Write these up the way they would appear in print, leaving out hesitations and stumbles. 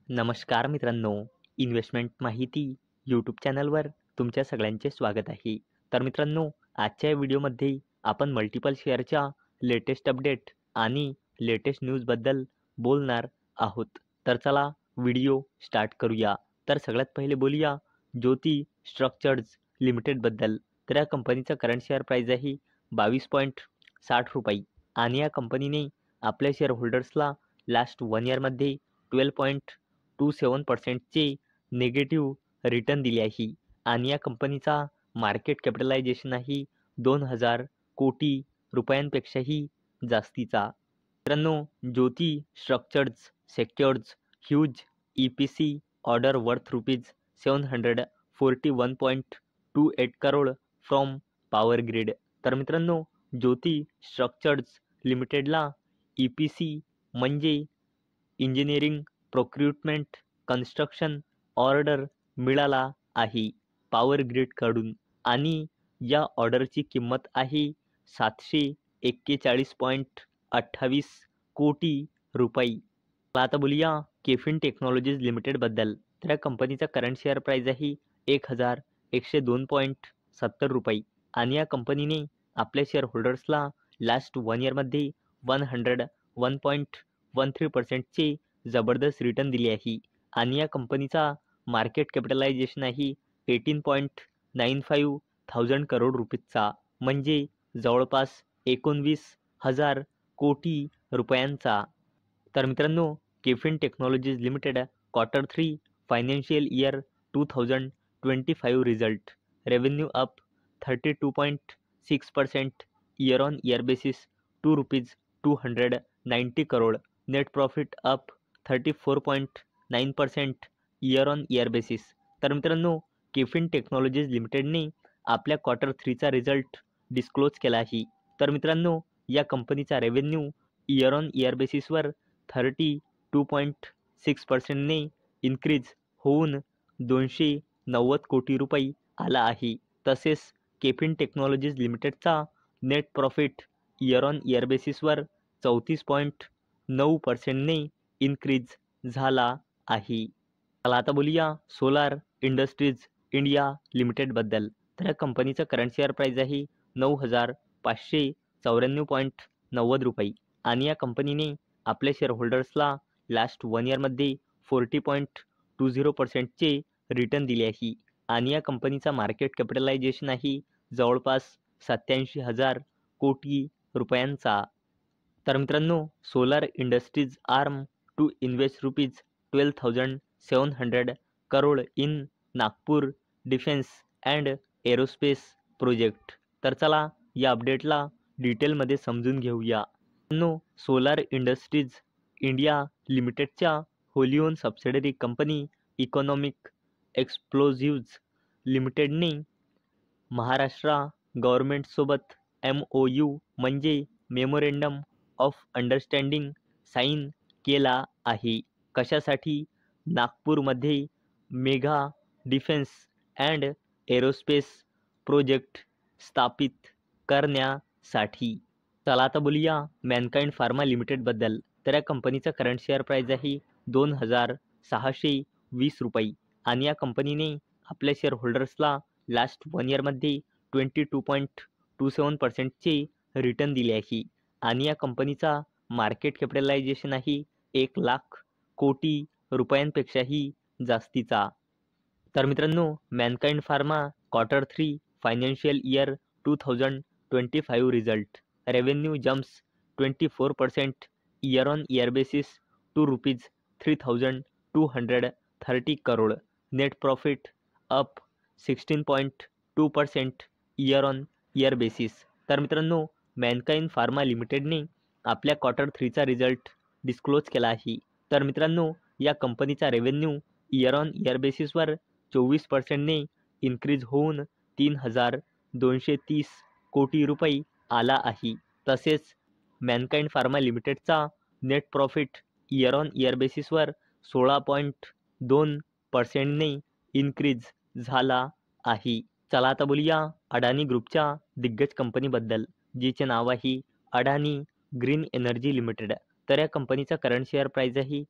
नमस्कार मित्रांनो, इन्व्हेस्टमेंट माहिती यूट्यूब चॅनलवर तुमच्या सगळ्यांचे स्वागत आहे. तर मित्रांनो, आजच्या या व्हिडिओमध्ये आपण मल्टिपल शेअरच्या लेटेस्ट अपडेट आणि लेटेस्ट न्यूजबद्दल बोलणार आहोत. तर चला व्हिडिओ स्टार्ट करूया. तर सगळ्यात पहिले बोलूया ज्योती स्ट्रक्चर्स लिमिटेडबद्दल. तर या कंपनीचा करंट शेअर प्राईज आहे 22.60 रुपये आणि या कंपनीने आपल्या शेअर होल्डर्सला लास्ट 1 इयरमध्ये 12.27%चे निगेटिव्ह रिटर्न दिले आहे आणि या कंपनीचा मार्केट कॅपिटलायझेशन आहे 2,000 कोटी रुपयांपेक्षाही जास्तीचा. मित्रांनो, Jyoti structures secures huge EPC order worth ₹741.28 crore from power grid. तर मित्रांनो, ज्योती स्ट्रक्चर्स लिमिटेडला EPC म्हणजे इंजिनिअरिंग प्रोक्रुटमेंट कन्स्ट्रक्शन ऑर्डर मिळाला आहे पॉवर ग्रिडकडून आणि या ऑर्डरची किंमत आहे 741.28 कोटी रुपये. आता बोलूया केफिन टेक्नॉलॉजीज लिमिटेडबद्दल. तर या कंपनीचा करंट शेअर प्राईज आहे 1,102.70 रुपये आणि या कंपनीने आपल्या शेअर होल्डर्सला लास्ट 1 इयरमध्ये 101.13%चे जबरदस्त रिटर्न दिले आहे आणि या कंपनीचा मार्केट कॅपिटलायझेशन आहे 18.95 थाउजंड करोड रुपीजचा, म्हणजे जवळपास 19,000 कोटी रुपयांचा. तर मित्रांनो, KFin technologies limited Q3 financial year 2025 result. Revenue up 32.6% year on year basis ₹290 crore. Net profit up 34.9% year on year basis. तर मित्रांनो, केफिन टेक्नॉलॉजीज लिमिटेडने आपल्या Q3चा रिझल्ट डिस्क्लोज केला आहे. तर मित्रांनो, या कंपनीचा रेव्हेन्यू इयर ऑन इयर बेसिसवर 32.6%ने इन्क्रीज होऊन 290 कोटी रुपये आला आहे. तसेच केफिन टेक्नॉलॉजीज लिमिटेडचा net profit year on year बेसिसवर 34.9%ने इन्क्रीज झाला आहे. चला आता बोलूया सोलार इंडस्ट्रीज इंडिया लिमिटेडबद्दल. तर या कंपनीचा करंट शेअर प्राईज आहे 9,594.90 रुपये आणि या कंपनीने आपल्या शेअर होल्डर्सला लास्ट 1 इयरमध्ये 40.20%चे रिटर्न दिले आहे आणि या कंपनीचा मार्केट कॅपिटलायझेशन आहे जवळपास 87,000 कोटी रुपयांचा. तर मित्रांनो, solar industries arm to invest ₹12,700 crore in Nagpur defence and aerospace project. तर चला या अपडेटला डिटेलमध्ये समजून घेऊया. मित्रांनो, सोलार इंडस्ट्रीज इंडिया लिमिटेडच्या wholly own subsidiary company economic explosives लिमिटेडने महाराष्ट्र गव्हर्नमेंटसोबत MOU म्हणजे मेमोरेंडम ऑफ अंडरस्टँडिंग साईन केला आहे. कशासाठी? नागपूरमध्ये mega defence and aerospace project स्थापित करण्यासाठी. चला आता बोलूया मॅनकाइंड फार्मा लिमिटेडबद्दल. तर या कंपनीचा करंट शेअर प्राईज आहे 2,620 रुपये आणि या कंपनीने आपल्या शेअर होल्डर्सला लास्ट 1 इयरमध्ये 22.27%चे रिटर्न दिले आहे आणि या कंपनीचा मार्केट कॅपिटलायझेशन आहे 1,00,000 कोटी रुपयांपेक्षाही जास्तीचा. तर मित्रांनो, Mankind pharma Q3 financial year 2025 result. Revenue jumps 24% year on year basis to ₹3,230 crore. Net profit up 16.2% year on year basis. तर मित्रांनो, मॅनकाइंड फार्मा लिमिटेडने आपल्या Q3चा रिझल्ट डिस्क्लोज केला आहे. तर मित्रांनो, या कंपनीचा रेव्हेन्यू इयर ऑन इयर बेसिसवर 24%ने इन्क्रीज होऊन 3,230 कोटी रुपये आला आहे. तसेच मॅनकाइंड फार्मा लिमिटेडचा net profit year on year बेसिसवर 16.2%ने इन्क्रीज झाला आहे. चला आता बोलूया अडानी ग्रुपच्या दिग्गज कंपनीबद्दल, जिचे नाव आहे अडानी ग्रीन एनर्जी लिमिटेड. तर या कंपनीचा करंट शेअर प्राईज आहे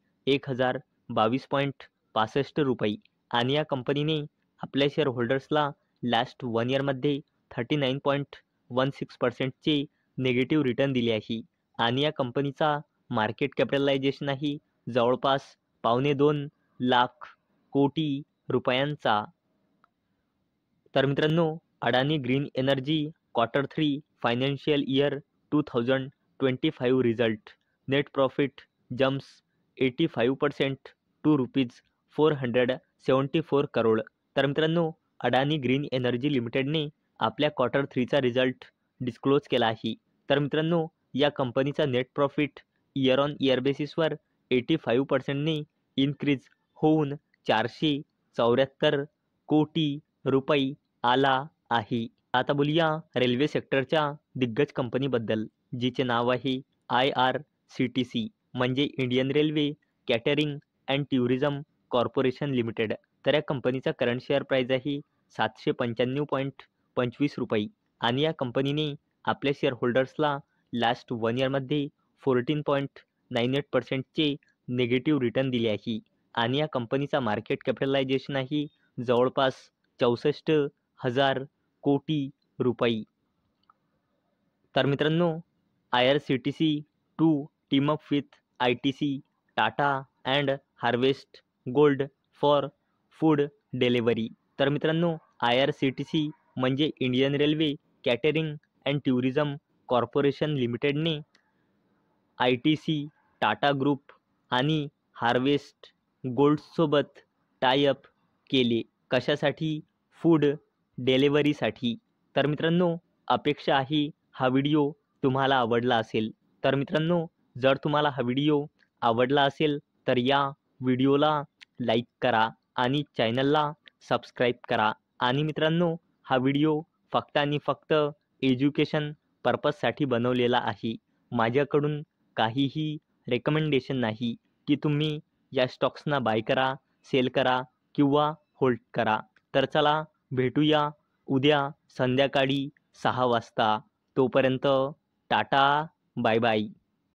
₹22.65 आणि या कंपनीने आपल्या शेअर होल्डर्सला लास्ट 1 इयरमध्ये 39.16%चे निगेटिव्ह रिटर्न दिले आहे आणि या कंपनीचा मार्केट कॅपिटलायझेशन आहे जवळपास $2.25 लाख कोटी रुपयांचा. तर मित्रांनो, Adani green energy Q3 financial year 2025 result. Net profit jumps 85% to ₹474 crore. तर मित्रांनो, अडानी ग्रीन एनर्जी लिमिटेडने आपल्या Q3चा रिझल्ट डिस्क्लोज केला आहे. तर मित्रांनो, या कंपनीचा net profit year on year बेसिसवर 85%ने इन्क्रीज होऊन ₹474 कोटी आला आहे. आता बोलूया रेल्वे सेक्टरच्या दिग्गज कंपनीबद्दल, जिचे नाव आहे IRCTC म्हणजे Indian railway catering and tourism corporation limited. तर या कंपनीचा करंट शेअर प्राइस आहे ₹795.25 आणि या कंपनीने आपल्या शेअर होल्डर्सला लास्ट 1 इयरमध्ये 14.98%चे निगेटिव्ह रिटर्न दिले आहे आणि या कंपनीचा मार्केट कॅपिटलायझेशन आहे जवळपास 64,000 कोटी रुपये. तर मित्रांनो, IRCTC to team up with ITC, Tata and harvest gold for food delivery. तर मित्रांनो, IRCTC म्हणजे Indian railway catering and tourism corporation लिमिटेडने ITC, टाटा ग्रुप आणि हार्वेस्ट गोल्डसोबत टाय अप केले. कशासाठी? फूड डिलिव्हरीसाठी. तर मित्रांनो, अपेक्षा आहे हा व्हिडिओ तुम्हाला आवडला असेल. तर मित्रांनो, जर तुम्हाला हा व्हिडिओ आवडला असेल तर या व्हिडिओला लाईक करा आणि चॅनलला सबस्क्राईब करा. आणि मित्रांनो, हा व्हिडिओ फक्त आणि फक्त एज्युकेशन पर्पजसाठी बनवलेला आहे. माझ्याकडून काहीही रेकमेंडेशन नाही की तुम्ही या स्टॉक्सना बाय करा, सेल करा किंवा होल्ड करा. तर चला भेटूया उद्या संध्याकाळी 6 वाजता. तोपर्यंत टाटा, बाय बाय.